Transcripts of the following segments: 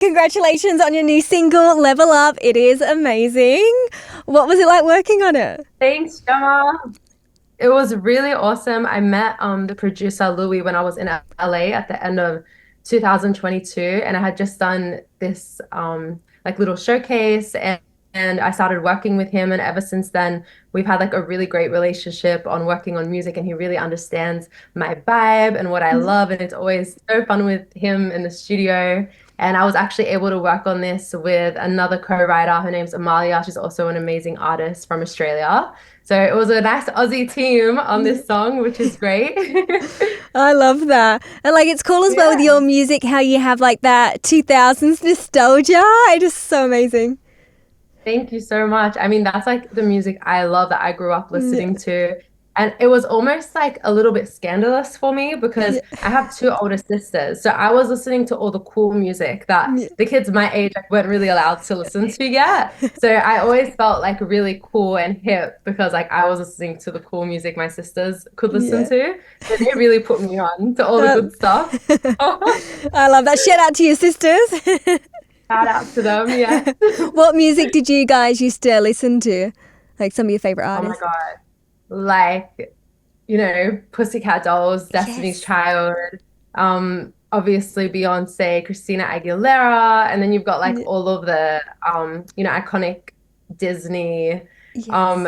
Congratulations on your new single, Level Up. It is amazing. What was it like working on it? Thanks, Gemma. It was really awesome. I met the producer Louis when I was in LA at the end of 2022, and I had just done this like little showcase, and I started working with him, and ever since then we've had like a really great relationship on working on music, and he really understands my vibe and what I love, and it's always so fun with him in the studio. And I was actually able to work on this with another co-writer. Her name's Amalia. She's also an amazing artist from Australia. So it was a nice Aussie team on this song, which is great. I love that. And like it's cool as well with Yeah. your music how you have like that 2000s nostalgia. It is so amazing. Thank you so much. I mean, that's like the music I love that I grew up Yeah. listening to. And it was almost like a little bit scandalous for me because Yeah. I have two older sisters. So I was listening to all the cool music that Yeah. the kids my age like, weren't really allowed to listen to yet. So I always felt like really cool and hip because like I was listening to the cool music my sisters could listen Yeah. to. So they really put me on to all the Uh, good stuff. I love that. Shout out to your sisters. Shout out to them, yes. What music did you guys used to listen to? Like some of your favorite Oh my artists? God. Like, Pussycat Dolls, Destiny's Yes. Child, obviously Beyonce, Christina Aguilera, and then you've got like Yeah. all of the iconic Disney, Yes.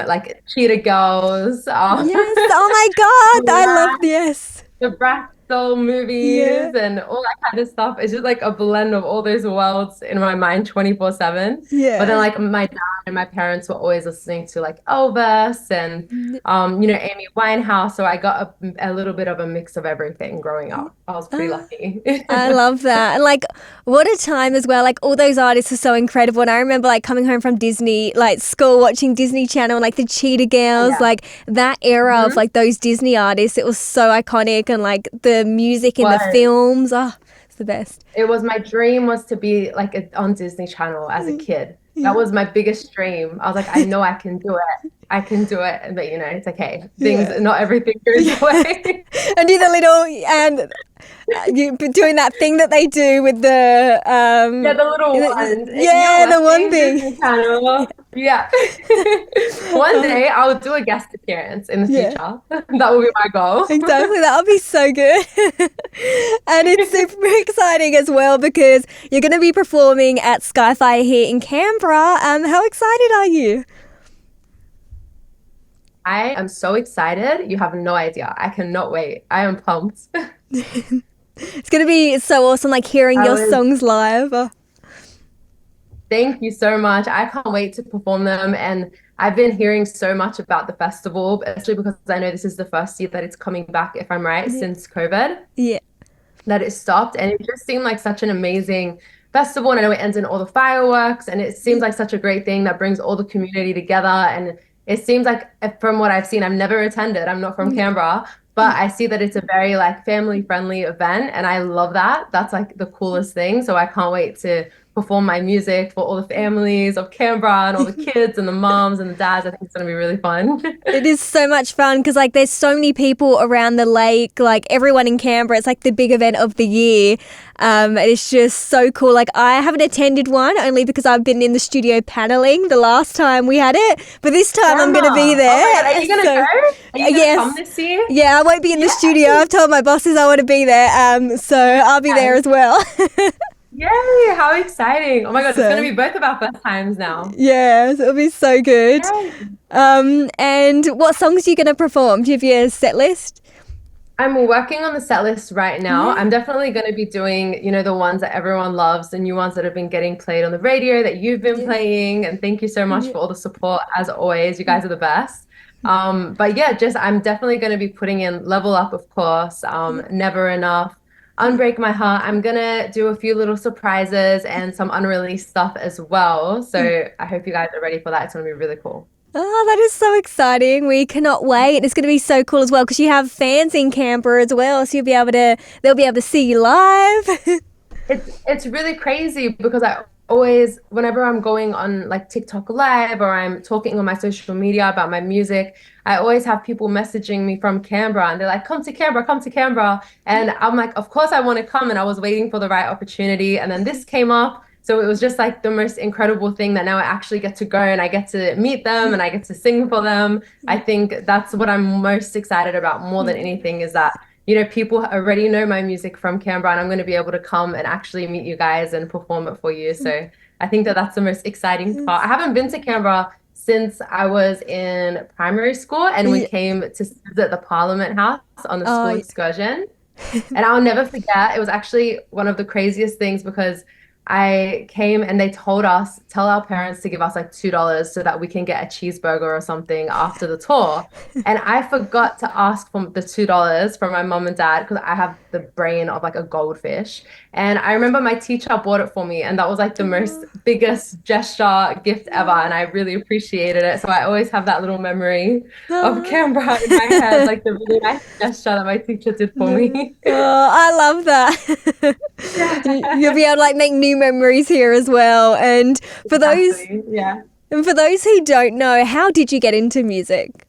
like Cheetah Girls, Yes. Oh my God. I love Brat, yes. the Brat Soul Yeah. movies and all that kind of stuff. It's just like a blend of all those worlds in my mind 24/7. But then Yeah. like my dad and my parents were always listening to like Elvis and Amy Winehouse. So I got a little bit of a mix of everything growing up. I was pretty Ah, lucky. I love that. And like, what a time as well. Like, all those artists are so incredible. And I remember like coming home from Disney, like school, watching Disney Channel, and like the Cheetah Girls, Yeah. like that era of Mhm. like those Disney artists. It was so iconic. And like the music in the Was. films. Oh, it's the best. It was my dream was to be like on Disney Channel as a kid. That Yeah. was my biggest dream. I was like, I know I can do it. I can do it. But it's okay. Things, Yeah. not everything goes Yeah. your way. And do the little, and you doing that thing that they do with the, Yeah, the little ones. And you're yeah, the one watching thing. Disney Channel. Yeah. One Uh, day I'll do a guest appearance in the yeah. future. That will be my goal. Exactly, that would be so good. And it's super exciting as well because you're going to be performing at Skyfire here in Canberra. How excited are you? I am so excited. You have no idea. I cannot wait. I am pumped. It's going to be so awesome, like hearing I your was songs live. Oh, Thank you so much. I can't wait to perform them. And I've been hearing so much about the festival, especially because I know this is the first year that it's coming back, if I'm right, yeah. since COVID, Yeah. that it stopped. And it just seemed like such an amazing festival. And I know it ends in all the fireworks, and it seems like such a great thing that brings all the community together. And it seems like, from what I've seen, I've never attended, I'm not from Canberra, but I see that it's a very like family friendly event. And I love that. That's like the coolest thing. So I can't wait to perform my music for all the families of Canberra and all the kids and the moms and the dads. I think it's going to be really fun. It is so much fun because like there's so many people around the lake, like everyone in Canberra. It's like the big event of the year. It's just so cool. Like I haven't attended one only because I've been in the studio paneling the last time we had it, but this time I'm going to be Grandma. Oh my God, there. are you gonna So go? Are you gonna come yes, this year? yeah, I won't be in the Yes. studio. I've told my bosses I want to be there. So I'll be there as well. Yay, how exciting. Oh my God, it's gonna So be both of our first times now. yeah, so it'll be so good. Yay. And what songs are you going to perform? Do you have your set list? I'm working on the set list right now. Yeah. I'm definitely going to be doing, the ones that everyone loves, the new ones that have been getting played on the radio that you've been Yeah. playing. And thank you so much Yeah. for all the support as always. You guys are the best. But yeah, just I'm definitely going to be putting in Level Up, of course, Yeah. Never Enough, Unbreak My Heart. I'm gonna do a few little surprises and some unreleased stuff as well. So I hope you guys are ready for that. It's gonna be really cool. Oh, that is so exciting. We cannot wait. It's going to be so cool as well because you have fans in Canberra as well. They'll be able to see you live. It's really crazy because I always, whenever I'm going on like TikTok Live or I'm talking on my social media about my music, I always have people messaging me from Canberra and they're like, come to Canberra, come to Canberra. And I'm like, of course I want to come. And I was waiting for the right opportunity. And then this came up. So it was just like the most incredible thing that now I actually get to go and I get to meet them and I get to sing for them. I think that's what I'm most excited about more than anything is that people already know my music from Canberra, and I'm going to be able to come and actually meet you guys and perform it for you. So I think that that's the most exciting part. I haven't been to Canberra since I was in primary school, and we Yeah. came to visit the Parliament House on a Oh, school yeah. excursion. And I'll never forget, it was actually one of the craziest things because I came and they told us, tell our parents to give us like $2 so that we can get a cheeseburger or something after the tour. And I forgot to ask for the $2 from my mom and dad because I have the brain of like a goldfish. And I remember my teacher bought it for me, and that was like the most Oh, biggest gesture gift ever. And I really appreciated it. So I always have that little memory of oh. Canberra in my head, like the really nice gesture that my teacher did for me. Oh, I love that. You'll Yeah, be able to like make new memories here as well. exactly. Yeah. And for those who don't know, how did you get into music?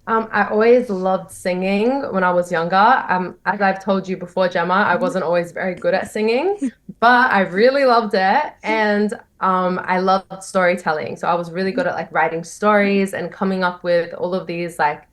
I always loved singing when I was younger. As I've told you before, Gemma, I wasn't always very good at singing, but I really loved it. And I loved storytelling. So I was really good at like writing stories and coming up with all of these like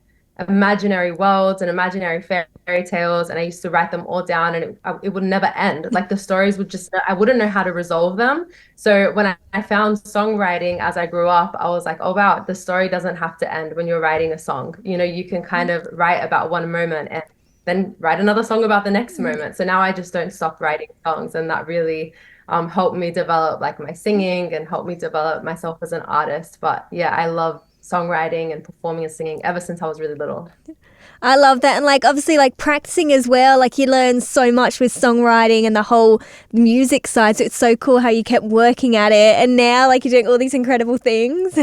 imaginary worlds and imaginary fairy tales. And I used to write them all down, and it would never end. Like the stories would just, I wouldn't know how to resolve them. So when I found songwriting as I grew up, I was like, oh wow, the story doesn't have to end when you're writing a song. You can kind of write about one moment and then write another song about the next moment. So now I just don't stop writing songs, and that really helped me develop like my singing and helped me develop myself as an artist. But yeah, I love songwriting and performing and singing ever since I was really little. I love that. And like obviously like practicing as well, like you learn so much with songwriting and the whole music side. So it's so cool how you kept working at it and now like you're doing all these incredible things.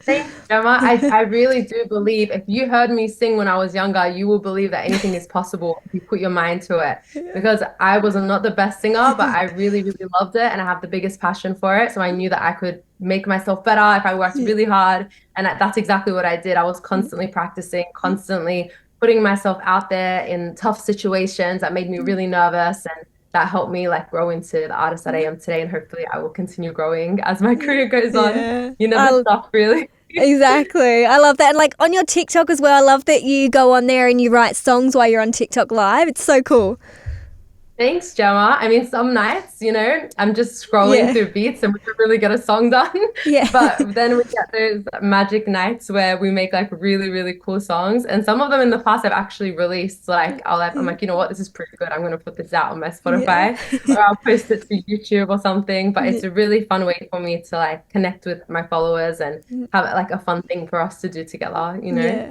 Thanks, Gemma. I really do believe if you heard me sing when I was younger, you will believe that anything is possible if you put your mind to it. Because I was not the best singer, but I really, really loved it and I have the biggest passion for it. So I knew that I could make myself better if I worked really hard. And that's exactly what I did. I was constantly practicing, constantly putting myself out there in tough situations that made me really nervous. And that helped me like grow into the artist that I am today. And hopefully I will continue growing as my career goes on. Yeah. You never stop, really. Exactly. I love that. And like on your TikTok as well, I love that you go on there and you write songs while you're on TikTok live. It's so cool. Thanks, Gemma. I mean, some nights, I'm just scrolling Yeah. through beats and we can really get a song done. Yeah. But then we get those magic nights where we make like really, really cool songs. And some of them in the past I've actually released. Like I'm like, you know what, this is pretty good. I'm gonna put this out on my Yeah. Spotify or I'll post it to YouTube or something. But it's a really fun way for me to like connect with my followers and have like a fun thing for us to do together, you Yeah. know?